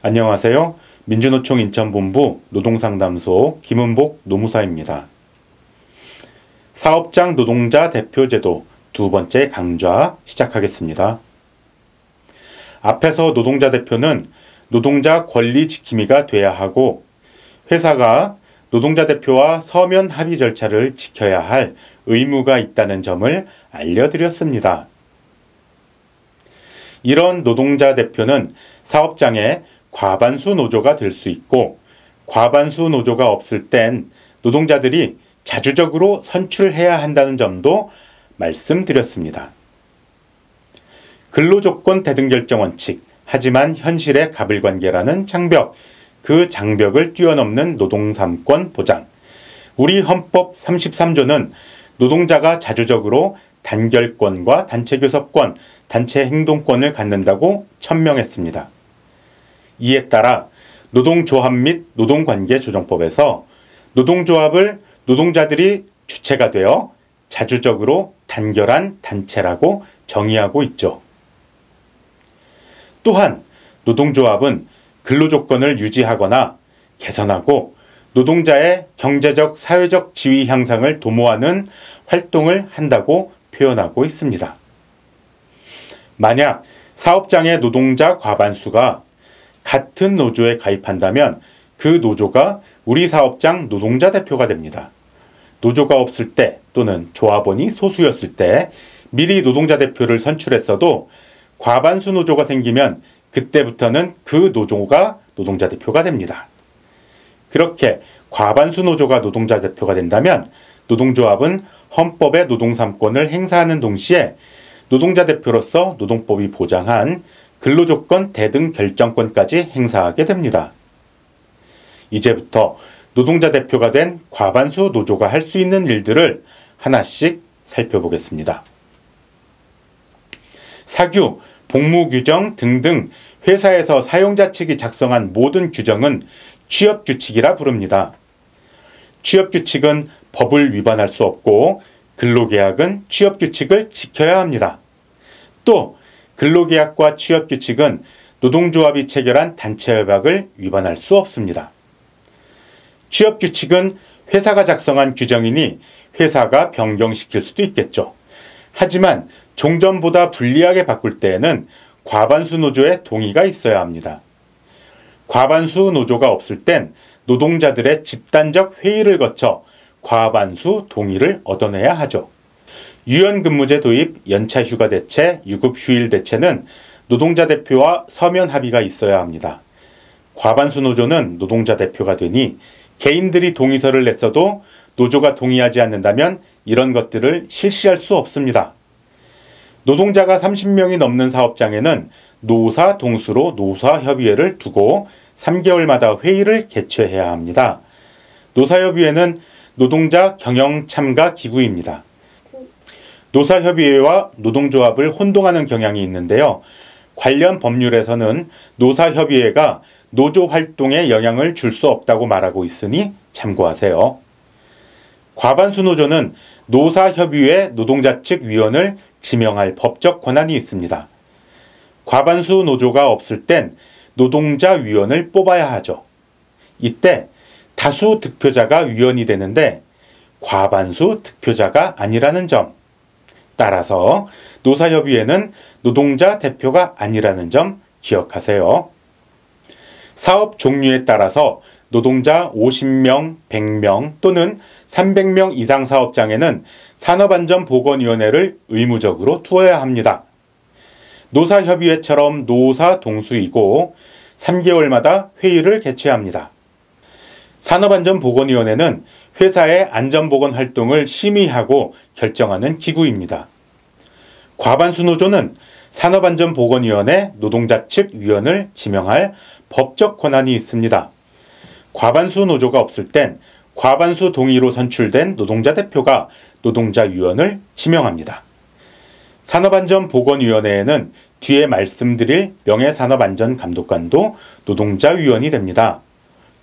안녕하세요. 민주노총 인천본부 노동상담소 김은복 노무사입니다. 사업장 노동자 대표제도 두 번째 강좌 시작하겠습니다. 앞에서 노동자 대표는 노동자 권리 지킴이가 돼야 하고 회사가 노동자 대표와 서면 합의 절차를 지켜야 할 의무가 있다는 점을 알려드렸습니다. 이런 노동자 대표는 사업장의 과반수 노조가 될 수 있고 과반수 노조가 없을 땐 노동자들이 자주적으로 선출해야 한다는 점도 말씀드렸습니다. 근로조건 대등결정 원칙, 하지만 현실의 가불관계라는 장벽, 그 장벽을 뛰어넘는 노동 3권 보장. 우리 헌법 33조는 노동자가 자주적으로 단결권과 단체교섭권, 단체행동권을 갖는다고 천명했습니다. 이에 따라 노동조합 및 노동관계조정법에서 노동조합을 노동자들이 주체가 되어 자주적으로 단결한 단체라고 정의하고 있죠. 또한 노동조합은 근로조건을 유지하거나 개선하고 노동자의 경제적, 사회적 지위 향상을 도모하는 활동을 한다고 표현하고 있습니다. 만약 사업장의 노동자 과반수가 같은 노조에 가입한다면 그 노조가 우리 사업장 노동자 대표가 됩니다. 노조가 없을 때 또는 조합원이 소수였을 때 미리 노동자 대표를 선출했어도 과반수 노조가 생기면 그때부터는 그 노조가 노동자 대표가 됩니다. 그렇게 과반수 노조가 노동자 대표가 된다면 노동조합은 헌법의 노동 3권을 행사하는 동시에 노동자 대표로서 노동법이 보장한 근로조건 대등 결정권까지 행사하게 됩니다. 이제부터 노동자 대표가 된 과반수 노조가 할 수 있는 일들을 하나씩 살펴보겠습니다. 사규, 복무규정 등등 회사에서 사용자 측이 작성한 모든 규정은 취업규칙이라 부릅니다. 취업규칙은 법을 위반할 수 없고 근로계약은 취업규칙을 지켜야 합니다. 또 근로계약과 취업규칙은 노동조합이 체결한 단체협약을 위반할 수 없습니다. 취업규칙은 회사가 작성한 규정이니 회사가 변경시킬 수도 있겠죠. 하지만 종전보다 불리하게 바꿀 때에는 과반수 노조의 동의가 있어야 합니다. 과반수 노조가 없을 땐 노동자들의 집단적 회의를 거쳐 과반수 동의를 얻어내야 하죠. 유연근무제 도입, 연차휴가 대체, 유급휴일 대체는 노동자 대표와 서면 합의가 있어야 합니다. 과반수 노조는 노동자 대표가 되니 개인들이 동의서를 냈어도 노조가 동의하지 않는다면 이런 것들을 실시할 수 없습니다. 노동자가 30명이 넘는 사업장에는 노사 동수로 노사협의회를 두고 3개월마다 회의를 개최해야 합니다. 노사협의회는 노동자 경영 참가 기구입니다. 노사협의회와 노동조합을 혼동하는 경향이 있는데요. 관련 법률에서는 노사협의회가 노조 활동에 영향을 줄 수 없다고 말하고 있으니 참고하세요. 과반수 노조는 노사협의회 노동자 측 위원을 지명할 법적 권한이 있습니다. 과반수 노조가 없을 땐 노동자 위원을 뽑아야 하죠. 이때 다수 득표자가 위원이 되는데 과반수 득표자가 아니라는 점. 따라서 노사협의회는 노동자 대표가 아니라는 점 기억하세요. 사업 종류에 따라서 노동자 50명, 100명 또는 300명 이상 사업장에는 산업안전보건위원회를 의무적으로 두어야 합니다. 노사협의회처럼 노사 동수이고 3개월마다 회의를 개최합니다. 산업안전보건위원회는 회사의 안전보건 활동을 심의하고 결정하는 기구입니다. 과반수 노조는 산업안전보건위원회 노동자 측 위원을 지명할 법적 권한이 있습니다. 과반수 노조가 없을 땐 과반수 동의로 선출된 노동자 대표가 노동자 위원을 지명합니다. 산업안전보건위원회에는 뒤에 말씀드릴 명예산업안전감독관도 노동자 위원이 됩니다.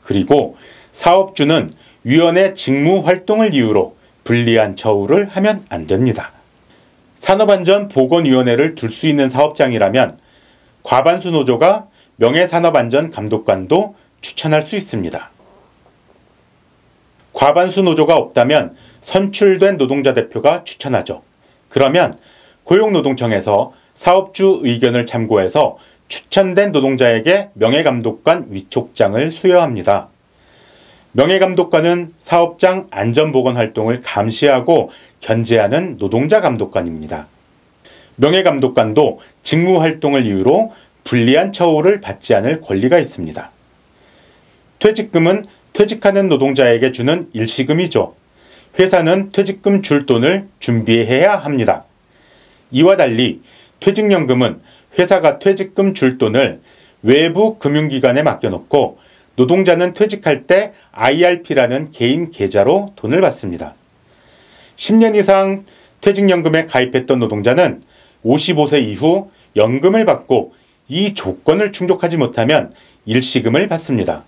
그리고 사업주는 위원회 직무 활동을 이유로 불리한 처우를 하면 안 됩니다. 산업안전보건위원회를 둘 수 있는 사업장이라면 과반수 노조가 명예산업안전감독관도 추천할 수 있습니다. 과반수 노조가 없다면 선출된 노동자 대표가 추천하죠. 그러면 고용노동청에서 사업주 의견을 참고해서 추천된 노동자에게 명예감독관 위촉장을 수여합니다. 명예감독관은 사업장 안전보건 활동을 감시하고 견제하는 노동자 감독관입니다. 명예감독관도 직무활동을 이유로 불리한 처우를 받지 않을 권리가 있습니다. 퇴직금은 퇴직하는 노동자에게 주는 일시금이죠. 회사는 퇴직금 줄 돈을 준비해야 합니다. 이와 달리 퇴직연금은 회사가 퇴직금 줄 돈을 외부 금융기관에 맡겨놓고 노동자는 퇴직할 때 IRP라는 개인 계좌로 돈을 받습니다. 10년 이상 퇴직연금에 가입했던 노동자는 55세 이후 연금을 받고 이 조건을 충족하지 못하면 일시금을 받습니다.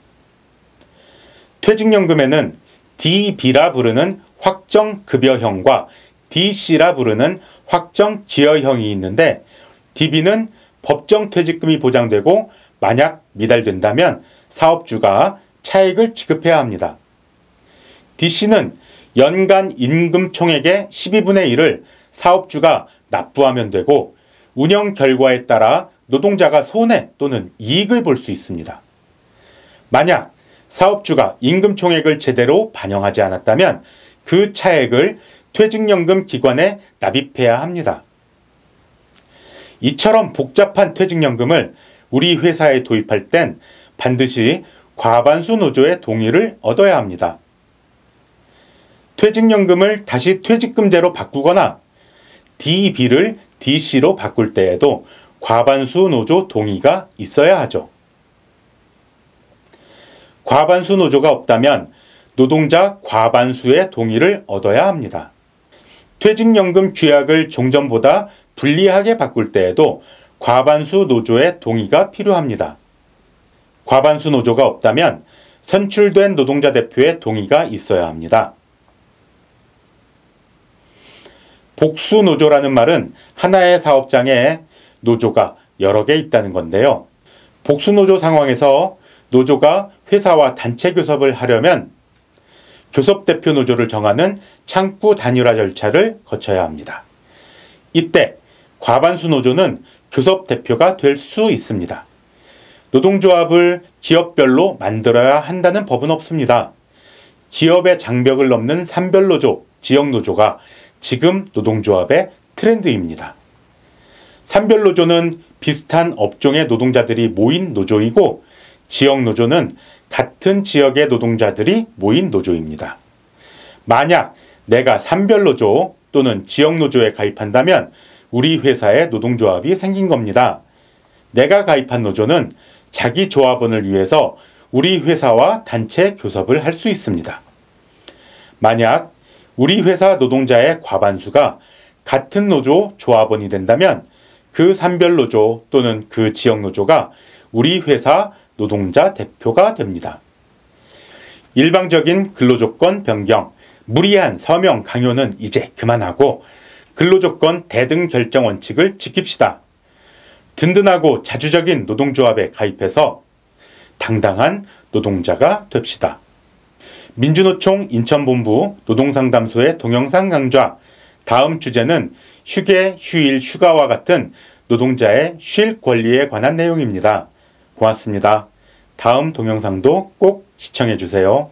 퇴직연금에는 DB라 부르는 확정급여형과 DC라 부르는 확정기여형이 있는데 DB는 법정 퇴직금이 보장되고 만약 미달된다면 사업주가 차액을 지급해야 합니다. DC는 연간 임금 총액의 12분의 1을 사업주가 납부하면 되고 운영 결과에 따라 노동자가 손해 또는 이익을 볼 수 있습니다. 만약 사업주가 임금 총액을 제대로 반영하지 않았다면 그 차액을 퇴직연금 기관에 납입해야 합니다. 이처럼 복잡한 퇴직연금을 우리 회사에 도입할 땐 반드시 과반수 노조의 동의를 얻어야 합니다. 퇴직연금을 다시 퇴직금제로 바꾸거나 DB를 DC로 바꿀 때에도 과반수 노조 동의가 있어야 하죠. 과반수 노조가 없다면 노동자 과반수의 동의를 얻어야 합니다. 퇴직연금 규약을 종전보다 불리하게 바꿀 때에도 과반수 노조의 동의가 필요합니다. 과반수 노조가 없다면 선출된 노동자 대표의 동의가 있어야 합니다. 복수노조라는 말은 하나의 사업장에 노조가 여러 개 있다는 건데요. 복수노조 상황에서 노조가 회사와 단체 교섭을 하려면 교섭대표 노조를 정하는 창구 단일화 절차를 거쳐야 합니다. 이때 과반수 노조는 교섭대표가 될 수 있습니다. 노동조합을 기업별로 만들어야 한다는 법은 없습니다. 기업의 장벽을 넘는 산별노조, 지역노조가 지금 노동조합의 트렌드입니다. 산별노조는 비슷한 업종의 노동자들이 모인 노조이고 지역노조는 같은 지역의 노동자들이 모인 노조입니다. 만약 내가 산별노조 또는 지역노조에 가입한다면 우리 회사에 노동조합이 생긴 겁니다. 내가 가입한 노조는 자기 조합원을 위해서 우리 회사와 단체 교섭을 할 수 있습니다. 만약 우리 회사 노동자의 과반수가 같은 노조 조합원이 된다면 그 산별노조 또는 그 지역노조가 우리 회사 노동자 대표가 됩니다. 일방적인 근로조건 변경, 무리한 서명 강요는 이제 그만하고 근로조건 대등 결정 원칙을 지킵시다. 든든하고 자주적인 노동조합에 가입해서 당당한 노동자가 됩시다. 민주노총 인천본부 노동상담소의 동영상 강좌, 다음 주제는 휴게, 휴일, 휴가와 같은 노동자의 쉴 권리에 관한 내용입니다. 고맙습니다. 다음 동영상도 꼭 시청해 주세요.